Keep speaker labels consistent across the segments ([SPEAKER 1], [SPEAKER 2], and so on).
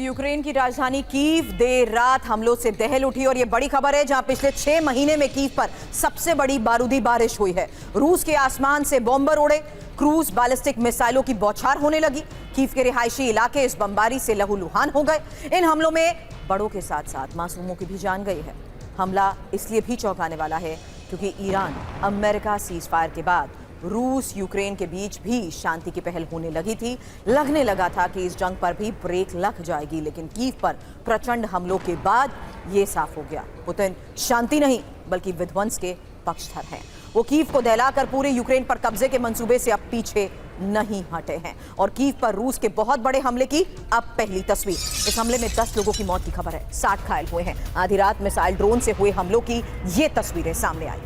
[SPEAKER 1] Ukraine की राजधानी Kyiv देर रात हमलों से दहल उठी और यह बड़ी खबर है, जहां पिछले 6 महीने में कीव पर सबसे बड़ी बारूदी बारिश हुई है। रूस के आसमान से बॉम्बर उड़े, क्रूज बैलिस्टिक मिसाइलों की बौछार होने लगी। कीव के रिहायशी इलाके इस बमबारी से लहूलुहान हो गए। इन हमलों में बड़ों के साथ साथ मासूमों की भी जान गई है। हमला इसलिए भी चौंकाने वाला है क्योंकि ईरान अमेरिका सीज फायर के बाद रूस यूक्रेन के बीच भी शांति की पहल होने लगी थी। लगने लगा था कि इस जंग पर भी ब्रेक लग जाएगी, लेकिन कीव पर प्रचंड हमलों के बाद ये साफ हो गया, पुतिन शांति नहीं बल्कि विध्वंस के पक्षधर हैं। वो कीव को दहलाकर पूरे यूक्रेन पर कब्जे के मंसूबे से अब पीछे नहीं हटे हैं और कीव पर रूस के बहुत बड़े हमले की अब पहली तस्वीर। इस हमले में 10 लोगों की मौत की खबर है, 60 घायल हुए हैं। आधी रात मिसाइल ड्रोन से हुए हमलों की ये तस्वीरें सामने आई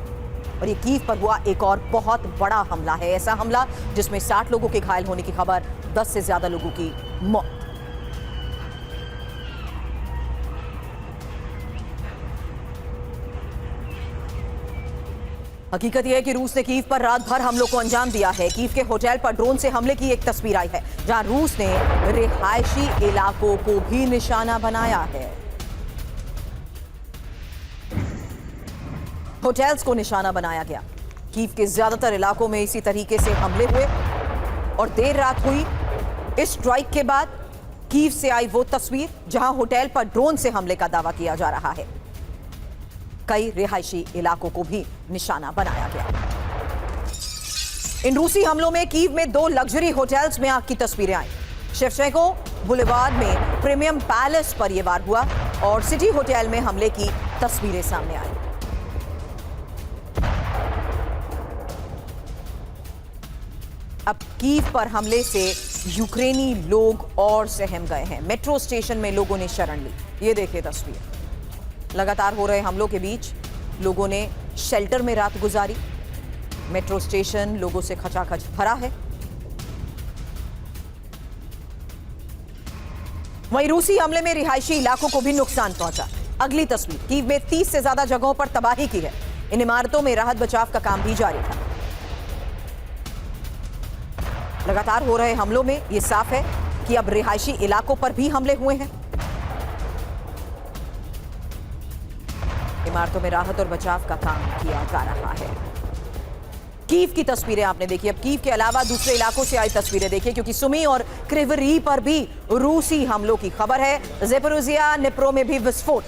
[SPEAKER 1] और ये कीव पर हुआ एक और बहुत बड़ा हमला है। ऐसा हमला जिसमें 60 लोगों के घायल होने की खबर, 10 से ज्यादा लोगों की मौत। हकीकत यह है कि रूस ने कीव पर रात भर हमलों को अंजाम दिया है। कीव के होटल पर ड्रोन से हमले की एक तस्वीर आई है, जहां रूस ने रिहायशी इलाकों को भी निशाना बनाया है। होटल्स को निशाना बनाया गया। कीव के ज्यादातर इलाकों में इसी तरीके से हमले हुए और देर रात हुई इस स्ट्राइक के बाद कीव से आई वो तस्वीर जहां होटल पर ड्रोन से हमले का दावा किया जा रहा है। कई रिहायशी इलाकों को भी निशाना बनाया गया। इन रूसी हमलों में कीव में 2 लग्जरी होटल्स में आग की तस्वीरें आई। शेवचेंको बुलेवार्ड में प्रीमियम पैलेस पर यह वार हुआ और सिटी होटल में हमले की तस्वीरें सामने आई। अब कीव पर हमले से यूक्रेनी लोग और सहम गए हैं। मेट्रो स्टेशन में लोगों ने शरण ली। ये देखिए तस्वीर। लगातार हो रहे हमलों के बीच लोगों ने शेल्टर में रात गुजारी। मेट्रो स्टेशन लोगों से खचाखच भरा है। वहीं रूसी हमले में रिहायशी इलाकों को भी नुकसान पहुंचा। अगली तस्वीर। कीव में 30 से ज्यादा जगहों पर तबाही की है। इन इमारतों में राहत बचाव का काम भी जारी था। लगातार हो रहे हमलों में यह साफ है कि अब रिहायशी इलाकों पर भी हमले हुए हैं। इमारतों में राहत और बचाव का काम किया जा रहा है। कीव की तस्वीरें आपने देखी। अब कीव के अलावा दूसरे इलाकों से आई तस्वीरें देखिए, क्योंकि सुमी और क्रिवरी पर भी रूसी हमलों की खबर है। ज़ेपोरिज़िया, निप्रो में भी विस्फोट।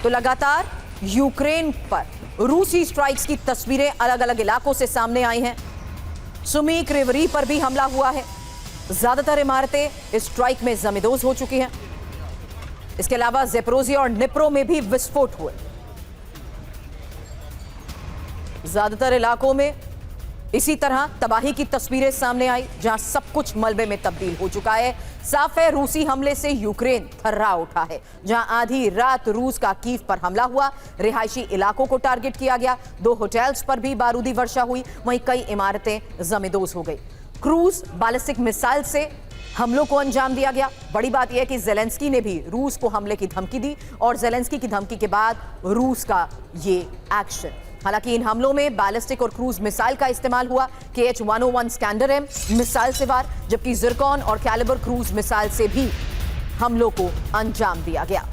[SPEAKER 1] तो लगातार यूक्रेन पर रूसी स्ट्राइक्स की तस्वीरें अलग अलग इलाकों से सामने आई हैं। सुमी, क्रिवरी पर भी हमला हुआ है। ज्यादातर इमारतें इस स्ट्राइक में जमींदोज हो चुकी हैं। इसके अलावा ज़ेपोरिज़िया और निप्रो में भी विस्फोट हुए। ज्यादातर इलाकों में इसी तरह तबाही की तस्वीरें सामने आई, जहां सब कुछ मलबे में तब्दील हो चुका है। साफ है, रूसी हमले से यूक्रेन थर्रा उठा है। जहां आधी रात रूस का कीव पर हमला हुआ, रिहायशी इलाकों को टारगेट किया गया, 2 होटल्स पर भी बारूदी वर्षा हुई, वहीं कई इमारतें जमींदोज हो गई। क्रूज बैलिस्टिक मिसाइल से हमलों को अंजाम दिया गया। बड़ी बात यह है कि ज़ेलेंस्की ने भी रूस को हमले की धमकी दी और ज़ेलेंस्की की धमकी के बाद रूस का ये एक्शन। हालांकि इन हमलों में बैलिस्टिक और क्रूज मिसाइल का इस्तेमाल हुआ। KH-101 स्कैंडर M मिसाइल से वार, जबकि जिरकॉन और कैलिबर क्रूज मिसाइल से भी हमलों को अंजाम दिया गया।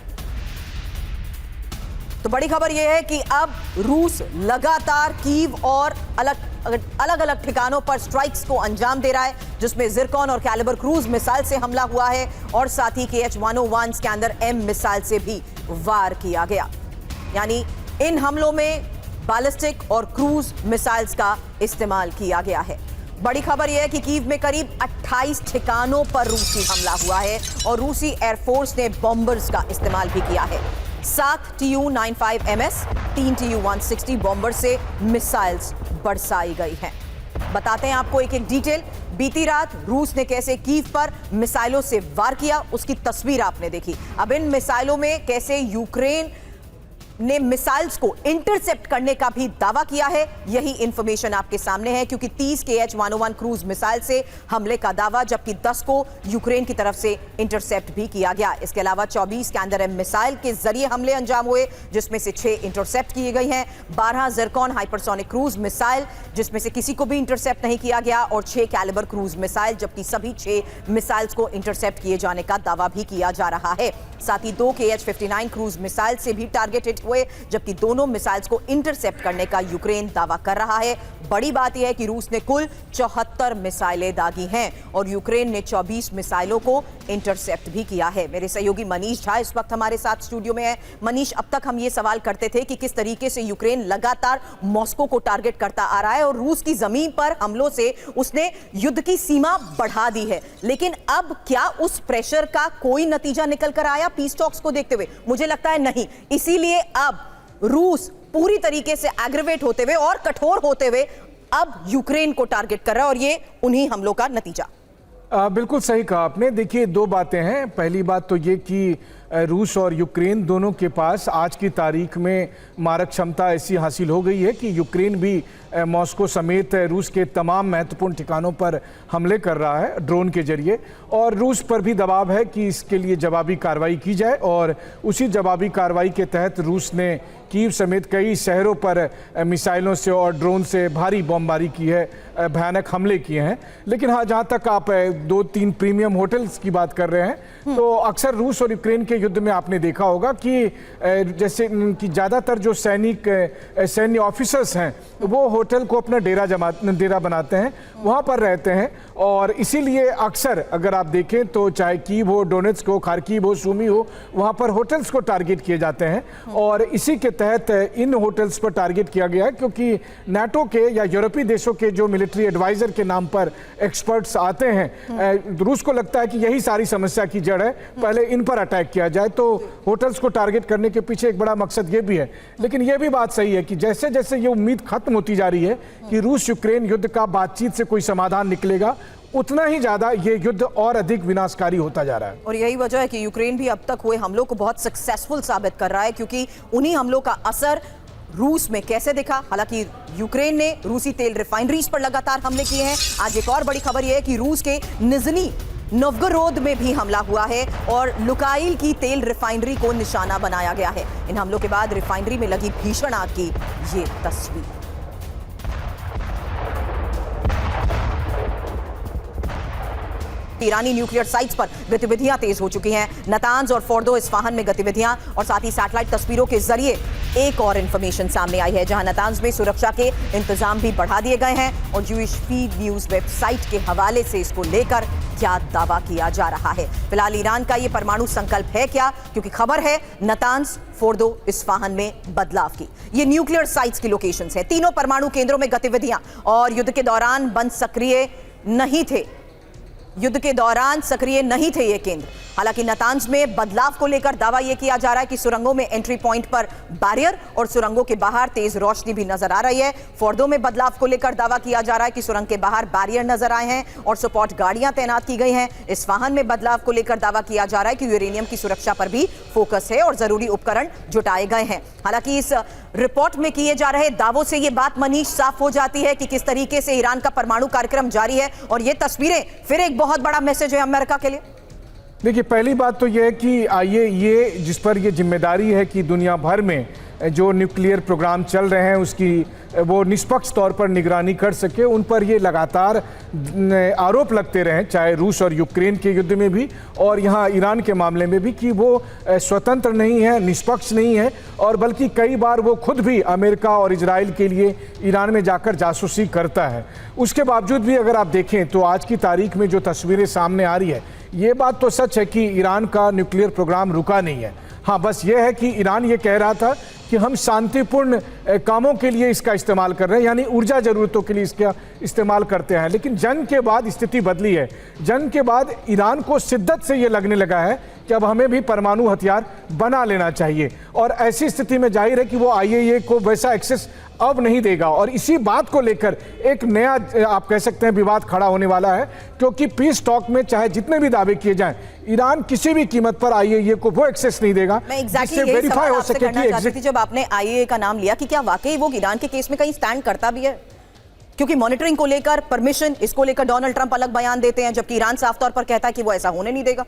[SPEAKER 1] तो बड़ी खबर यह है कि अब रूस लगातार कीव और अलग अलग ठिकानों पर स्ट्राइक्स को अंजाम दे रहा है, जिसमें जिरकॉन और कैलिबर क्रूज मिसाइल से हमला हुआ है और साथ ही KH-101 स्कैंडर M मिसाइल से भी वार किया गया। यानी इन हमलों में बैलिस्टिक और क्रूज मिसाइल्स का इस्तेमाल किया गया है। बड़ी खबर यह है कि कीव में करीब 28 ठिकानों पर रूसी हमला हुआ है और रूसी एयरफोर्स ने बॉम्बर्स का इस्तेमाल भी किया है। 7 Tu-95MS, 3 Tu-160 बॉम्बर से मिसाइल्स बरसाई गई हैं। बताते हैं आपको एक एक डिटेल। बीती रात रूस ने कैसे कीव पर मिसाइलों से वार किया, उसकी तस्वीर आपने देखी। अब इन मिसाइलों में कैसे यूक्रेन ने मिसाइल्स को इंटरसेप्ट करने का भी दावा किया है। यही इंफॉर्मेशन आपके सामने है, क्योंकि 30 KH-101 क्रूज मिसाइल से हमले का दावा, जबकि 10 को यूक्रेन की तरफ से इंटरसेप्ट भी किया गया। इसके अलावा 24 स्कैंडर मिसाइल के जरिए हमले अंजाम हुए, जिसमें से 6 इंटरसेप्ट किए गई हैं। 12 ज़िरकॉन हाइपरसोनिक क्रूज मिसाइल, जिसमें से किसी को भी इंटरसेप्ट नहीं किया गया, और 6 कैलिबर क्रूज मिसाइल, जबकि सभी 6 मिसाइल्स को इंटरसेप्ट किए जाने का दावा भी किया जा रहा है। साथ ही 2 KH-59 क्रूज मिसाइल से भी टारगेटेड हुए, जबकि दोनों मिसाइल्स को इंटरसेप्ट करने का यूक्रेन दावा कर रहा है। बड़ी बात यह है कि रूस ने कुल 74 मिसाइलें दागी हैं और यूक्रेन ने 24 मिसाइलों को इंटरसेप्ट भी किया है। मेरे सहयोगी मनीष झा इस वक्त हमारे साथ स्टूडियो में है। मनीष, अब तक हम ये सवाल करते थे कि किस तरीके से यूक्रेन लगातार मॉस्को को टारगेट करता आ रहा है और रूस की जमीन पर हमलों से उसने युद्ध की सीमा बढ़ा दी है, लेकिन अब क्या उस प्रेशर का कोई नतीजा निकल कर आया पीस टॉक्स को देखते हुए? मुझे लगता है नहीं। इसीलिए अब रूस पूरी तरीके से एग्रीवेट होते हुए और कठोर होते हुए अब यूक्रेन को टारगेट कर रहा है, और ये उन्हीं हमलों का नतीजा।
[SPEAKER 2] बिल्कुल सही कहा आपने। देखिए, दो बातें हैं। पहली बात तो ये कि रूस और यूक्रेन दोनों के पास आज की तारीख में मारक क्षमता ऐसी हासिल हो गई है कि यूक्रेन भी मॉस्को समेत रूस के तमाम महत्वपूर्ण ठिकानों पर हमले कर रहा है ड्रोन के जरिए, और रूस पर भी दबाव है कि इसके लिए जवाबी कार्रवाई की जाए। और उसी जवाबी कार्रवाई के तहत रूस ने कीव समेत कई शहरों पर मिसाइलों से और ड्रोन से भारी बमबारी की है, भयानक हमले किए हैं। लेकिन हाँ, जहाँ तक आप 2-3 प्रीमियम होटल्स की बात कर रहे हैं, तो अक्सर रूस और यूक्रेन के युद्ध में आपने देखा होगा कि जैसे कि ज़्यादातर जो सैन्य ऑफिसर्स हैं वो होटल को अपना डेरा बनाते हैं, वहाँ पर रहते हैं। और इसीलिए अक्सर अगर आप देखें तो चाहे कीव हो, डोनेट्स्क हो, खार्किव हो, सूमी हो, वहाँ पर होटल्स को टारगेट किए जाते हैं। और इसी के तहत इन होटल्स पर टारगेट किया गया है, क्योंकि नाटो के या यूरोपीय देशों के जो मिलिट्री एडवाइजर के नाम पर एक्सपर्ट्स आते हैं, रूस को लगता है कि यही सारी समस्या की जड़ है, पहले इन पर अटैक किया जाए। तो होटल्स को टारगेट करने के पीछे एक बड़ा मकसद ये भी है। लेकिन ये भी बात सही है कि जैसे जैसे ये उम्मीद खत्म होती जा रही है कि रूस यूक्रेन युद्ध का बातचीत से कोई समाधान निकलेगा, उतना ही ज्यादा ये युद्ध और अधिक विनाशकारी होता जा रहा है।
[SPEAKER 1] और यही वजह है कि यूक्रेन भी अब तक हुए हमलों को बहुत सक्सेसफुल साबित कर रहा है, क्योंकि उन्हीं हमलों का असर रूस में कैसे दिखा। हालांकि यूक्रेन ने रूसी तेल रिफाइनरीज पर लगातार हमले किए हैं। आज एक और बड़ी खबर यह है कि रूस के निजनी नोव्गोरोड में भी हमला हुआ है और लुकाइल की तेल रिफाइनरी को निशाना बनाया गया है। इन हमलों के बाद रिफाइनरी में लगी भीषण आग की ये तस्वीर। ईरानी न्यूक्लियर साइट्स पर गतिविधियां तेज हो चुकी हैं। नतांज और फोर्डो इस्फाहान में गतिविधियां, और साथ ही सैटेलाइट तस्वीरों के जरिए एक और इंफॉर्मेशन सामने आई है, जहां नतांज में सुरक्षा के इंतजाम भी बढ़ा दिए गए हैं। और जूइश फीड न्यूज वेबसाइट के हवाले से इसको लेकर क्या दावा किया जा रहा है। फिलहाल ईरान का ये परमाणु संकल्प है क्या, क्योंकि खबर है नतांज, फोर्डो, इस्फाहान में बदलाव की। ये न्यूक्लियर साइट्स की लोकेशंस हैं। तीनों परमाणु केंद्रों में गतिविधियां, और युद्ध के दौरान बंद सक्रिय नहीं थे। युद्ध के दौरान सक्रिय नहीं थे ये केंद्र। हालांकि नतांज में बदलाव को लेकर दावा यह किया जा रहा है कि सुरंगों में एंट्री पॉइंट पर बैरियर और सुरंगों के बाहर तेज रोशनी भी नजर आ रही है। फोर्डो में बदलाव को लेकर दावा किया जा रहा है कि सुरंग के बाहर बैरियर नजर आए हैं और सपोर्ट गाड़ियां तैनात की गई हैं। इस्फाहान में बदलाव को लेकर दावा किया जा रहा है कि यूरेनियम की सुरक्षा पर भी फोकस है और जरूरी उपकरण जुटाए गए हैं। हालांकि इस रिपोर्ट में किए जा रहे दावों से यह बात मनीष साफ हो जाती है कि किस तरीके से ईरान का परमाणु कार्यक्रम जारी है, और ये तस्वीरें फिर एक बहुत बड़ा मैसेज है अमेरिका के लिए।
[SPEAKER 2] देखिए, पहली बात तो यह है कि आइए ये जिस पर ये जिम्मेदारी है कि दुनिया भर में जो न्यूक्लियर प्रोग्राम चल रहे हैं उसकी वो निष्पक्ष तौर पर निगरानी कर सके, उन पर ये लगातार आरोप लगते रहें, चाहे रूस और यूक्रेन के युद्ध में भी और यहाँ ईरान के मामले में भी, कि वो स्वतंत्र नहीं है, निष्पक्ष नहीं है, और बल्कि कई बार वो खुद भी अमेरिका और इजराइल के लिए ईरान में जाकर जासूसी करता है। उसके बावजूद भी अगर आप देखें तो आज की तारीख में जो तस्वीरें सामने आ रही है, ये बात तो सच है कि ईरान का न्यूक्लियर प्रोग्राम रुका नहीं है। हाँ, बस ये है कि ईरान ये कह रहा था कि हम शांतिपूर्ण कामों के लिए इसका इस्तेमाल कर रहे हैं, यानी ऊर्जा ज़रूरतों के लिए इसका इस्तेमाल करते हैं। लेकिन जंग के बाद स्थिति बदली है। जंग के बाद ईरान को शिद्दत से ये लगने लगा है कि अब हमें भी परमाणु हथियार बना लेना चाहिए, और ऐसी स्थिति में जाहिर है कि वो IAEA को वैसा एक्सेस अब नहीं देगा। और इसी बात को लेकर एक नया आप कह सकते हैं विवाद खड़ा होने वाला है, क्योंकि पीस टॉक में चाहे जितने भी दावे किए जाएं, ईरान किसी भी कीमत पर IAEA को वो एक्सेस नहीं देगा जिससे वेरीफाई हो सके कि
[SPEAKER 1] जब आपने आईएए का नाम लिया कि क्या वाकई वो ईरान के केस में कहीं स्टैंड करता भी है? क्योंकि मॉनिटरिंग को लेकर, परमिशन, इसको लेकर डोनाल्ड ट्रंप अलग बयान देते हैं, जबकि ईरान साफ तौर पर कहता है कि वो ऐसा होने नहीं देगा।